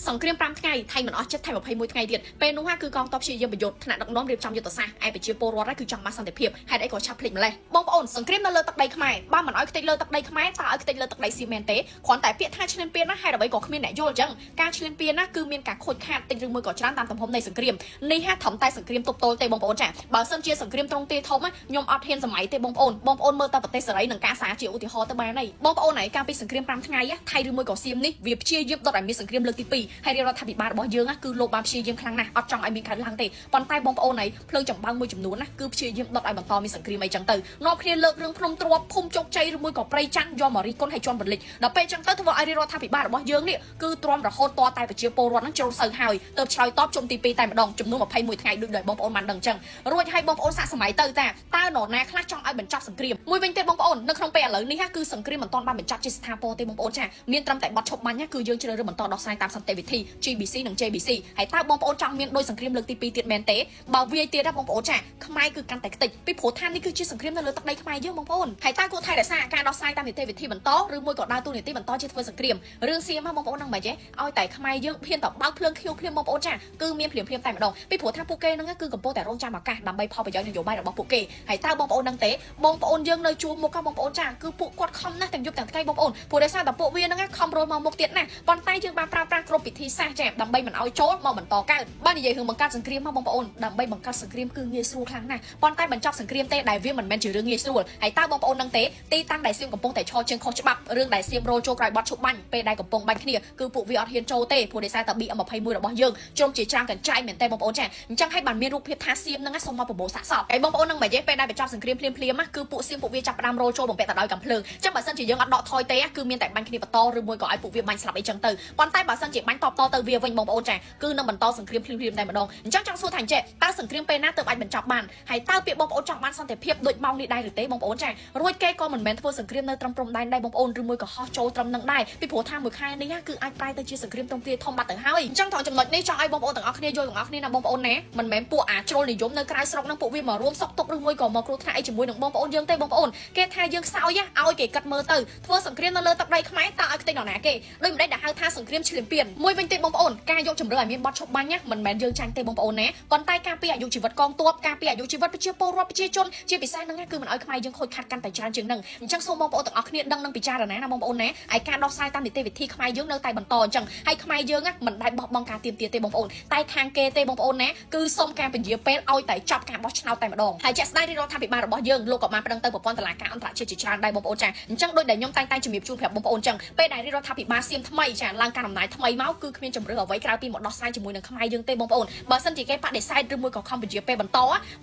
សង្គ្រាម5ថ្ងៃថៃមិនអស់ចិត្តថៃ21ថ្ងៃទៀតពេលនោះគឺកងទ័ពព្យាយាមប្រយុទ្ធថ្នាក់ដឹកនាំរៀបចំយុទ្ធសាស្ត្រឯប្រជាពលរដ្ឋគឺចង់បានសន្តិភាពហេតុអីក៏ឆាប់ភ្លេចម្លេះបងប្អូនសង្គ្រាមនៅលើទឹកដីខ្មែរបើមិនអោយខ្ទេចលើទឹកដីខ្មែរតើឲ្យខ្ទេចលើទឹកដីសៀមមែនទេគ្រាន់តែពាក្យថាឈ្លានពានណាហេតុអ្វីក៏គ្មានអ្នកយល់អញ្ចឹងការឈ្លានពានណាគឺមានការខូចខាតតិចឬមួយក៏ច្រើនតាមទំហំនៃសង្គ្រាមនេះហាត្រឹមតែសង្គ្រាមទប់ទល់ទេបងប្អូនចាបើសិនជាសង្គ្រាមត្រង់ទាយធំខ្ញុំអត់ហ៊ានសម័យទេបងប្អូនមើលតែប្រទេសសេរីនឹងការសារជាឧទាហរណ៍ទៅបានហើយបងប្អូនហើយការពីសង្គ្រាម5ថ្ងៃថៃឬមួយក៏សៀមនេះវាព្យាយាមដុតឲ្យមានសង្គ្រាមលើកទី2ហើយរដ្ឋាភិបាលរបស់យើងគឺលោកបានព្យាយាមខ្លាំងណាស់អត់ចង់ឲ្យមានកើតឡើងទេប៉ុន្តែបងប្អូនហើយភ្លើងចម្បាំងមួយចំនួនណាគឺព្យាយាមដុតឲ្យបន្តមានសង្គ្រាមអីចឹងទៅនាំគ្នាលើករឿងភ្នំទ្របភូមិជោគជ័យឬមួយក៏ព្រៃច័ន្ទយកមករីគុណឲ្យជន់បលិចដល់ពេលចឹងទៅធ្វើឲ្យរដ្ឋាភិបាលរបស់យើងនេះគឺទ្រាំរហូតតតែប្រជាពលរដ្ឋនឹងជ្រុលសៅហើយទៅឆ្លើយតបជុំទី2តែម្ដងចំនួន21ថ្ងៃដូចបងប្អូនបានដឹងចឹងរួចឲ្យបងប្អូនសាកសម័យទៅតើនរណាខ្លះចង់ឲ្យបញ្ចប់សង្គ្រាមមួយវិញទៀតបងប្អូននៅក្នុងពេលឥឡូវនេះគឺសង្គ្រាមមិនទាន់បានបញ្ចប់ជាស្ថាពរទេបងប្អូនចាមានត្រឹមតែបទឈប់បាញ់គឺយើងជ្រើសរើសបន្តដោះស្រាយតាមសន្តិវិធី GBC និង JBC ហើយតើបងប្អូនចង់មានដោយសង្គ្រាមលើកទី2ទៀតមែនទេបើវាយទៀតណាបងប្អូនចាខ្មែរគឺកាន់តែខ្ទេចពីព្រោះថានេះគឺជាសង្គ្រាមនៅលើទឹកដីខ្មែរយើងបងប្អូនហើយតើគួរថែរក្សាការដោះស្រាយតាមនីតិវិធីបន្តឬមួយក៏ដើរតួនាទីបន្តជាធ្វើសង្គ្រាមរឿងសៀមបងប្អូននឹងមិនទេឲ្យតែខ្មែរយើងហ៊ានតែបើកភ្លើងខៀវភ្លាមបងប្អូនចាគឺមានភ្លាមតែម្ដងពីព្រោះថាពួកគេនឹងគឺកំពុងតែរងចាំឱកាសដើម្បីផលប្រយោជន៍នយោបាយរបស់ពួកគេហើយតើបងប្អូននឹងទេបងប្អូនយើងនៅជួរមុខបងប្អូនចាគឺពួកគាត់ខំណាស់ទាំងយប់ទាំងថ្ងៃបងប្អូនព្រោះដោយសារតែពួកវានឹងខំរយមកមុខទៀតណាប៉ុន្តែយើងបានប្រើប្រាស់គ្រប់វិធីសាស្ត្រចាដើម្បីមិនឲ្យចូលមកបន្តកើតបើនិយាយរឿងបង្កើតសង្គ្រាមមកបងប្អូនដើម្បីបង្កើតសង្គ្រាមគឺងាយស្រួលខ្លាំងណាស់ប៉ុន្តែបញ្ចប់សង្គ្រាមទេដែលវាមិនមែនជារឿងងាយស្រួលហើយតើបងប្អូននឹងទេទីតាំងដែលសៀមកំពុងតែឈរជើងខុសច្បាប់រឿងដែលសៀមរលចូលក្រោយបត់ឈប់បាញ់ពេលដែលកំពុងបាញ់គ្នាគឺពួកវាអត់ហ៊ានចូលទេព្រោះដោយសារតែ BM21 របស់យើងជ្រុំជាច្រើនកញ្ចៃមែនទេបងប្អូនចាអញ្ចឹងហើយបានមានរូបភាពថាសៀមនឹងសុំមកប្រមូលសាកសពហើយបងប្អូននឹងមិនទេពេលដែលបញ្ចប់សង្គ្រាមភ្លាមគឺពួកសៀមពួកវាចាប់ផ្ដើមរលចូលបំពាក់ទៅដោយកំភ្លើងអញ្ចឹងបើសិនជាយើងអត់ដកថយទេគឺមានតែបាញ់គ្នាបន្តឬមួយក៏ឲ្យពួកវាបាញ់ស្លាប់អីចឹងទៅប៉ុន្តែបើសិនជាបាញ់តបទៅវាវិញបងប្អូនចាគឺនឹងបន្តសង្គ្រាមភ្លាមតែម្ដងអញ្ចឹងចង់សួរថាអញ្ចេះតើសង្គ្រាមពេលណាទើបអាចបញ្ចប់បានហើយតើពាក្យបងប្អូនចង់បានសន្តិភាពដូចម៉ោងនេះដែរឬទេបងប្អូនចារួចគេក៏មិនមែនធ្វើសង្គ្រាមនៅត្រឹមព្រំដែនដែរបងប្អូនឬមួយក៏ហោះចូលត្រឹមនឹងដែរពីព្រោះថាមួយខែនេះគឺអាចប្រែទៅជាសង្គ្រាមត្រង់ទាធំបាត់ទៅហើយអញ្ចឹងត្រង់ចំណុចនេះចង់ឲ្យបងប្អូនទាំងអស់គ្នាយល់ទាំងអស់គ្នាណាបងប្អូនណាមិនមែនពួកអាជ្រុលនិយមនៅក្រៅស្រុកនឹងពួកវាមករួមសក់ទុកឬមួយក៏មកគ្រោះថ្នាក់អីជាមួយនឹងបងប្អូនយើងទេបងប្អូនគេថាយើងខ្សោយឲ្យគេកាត់មើលទៅធ្វើសង្គ្រាមនៅលើទឹកដីខ្មែរតើឲ្យខ្ទេចដល់ណាគេដូចមិនដេចដែលហៅថាសង្គ្រាមឈ្លានពានមួយវិញទៀតបងប្អូនការយកជំរឿឲ្យមានបទឈប់បាញ់មិនមែនយើងចាញ់ទេបងប្អូនណាប៉ុន្តែការពារអាយុជីវិតកងទ័ពការពារអាយុជីវិតប្រជាពលរដ្ឋប្រជាជនជាពិសេសហ្នឹងគឺមិនឲ្យខ្មែរយើងខូចខាតកាន់តែច្រើនជាងហ្នឹងអញ្ចឹងសូមបងប្អូនទាំងអស់គ្នាដឹងនិងពិចារណាណាបងប្អូនណាឲ្យការដោះស្រាយតាមនីតិវិធីខ្មែរយើងនៅតែបន្តអញ្ចឹងហើយខ្មែរយើងមិនដែលបោះបង់ការទៀមទាទេបងប្អូនតែខាងគេទេបងប្អូនណាគឺសូមការពន្យាពេលឲ្យតែចប់ការបោះឆ្នោតតែម្ដងហើយជាក់ស្ដែងរដ្ឋាភិបាលរបស់យើងលោកក៏បានប្តឹងទៅប្រព័ន្ធតុលាការអន្តរជាតិជាច្រើនដែរបងប្អូនចាអញ្ចឹងដូចដែលខ្ញុំតែងតែជំរាបជូនប្រាប់បងប្អូនអញ្ចឹងពេលដែលរដ្ឋាភិបាលសៀមថ្មីចាឡើងការអំណាចថ្មីមកគឺគ្មានជំរឿអ្វីក្រៅពីមកដោះស្រាយជាមួយនឹងខ្មែរយើងទេបងប្អូនបើសិនជាគេបដិសេធឬមួយក៏ខំពន្យាពេលបន្ត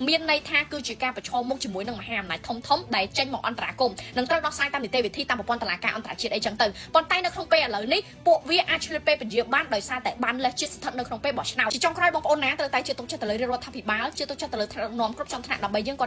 មានន័យថាគឺជាការប្រឈមមុខជាមួយនឹងមហាអំណាចធំដែលចេញមកអន្តរាគមន៍នឹងត្រូវដោះស្រាយតាមនីតិវិធីតាមប្រព័ន្ធតុលាការអន្តរជាតិអីចឹងទៅប៉ុន្តែនៅក្នុងពេលឥឡូវនេះពួកវាអាចឆ្លៀតពេលពន្យាបានដោយសារតែបានលេសជាតិស្ថិតនៅក្នុងពេលបោះឆ្នោតជាចុងក្រោយបងប្អូនណាត្រូវតែជឿទុកចិត្តទៅលើរដ្ឋាភិបាលជឿទុកចិត្តទៅលើថ្នាក់ដឹកនាំគ្រប់ជាន់ថ្នាក់ដើម្បីយើង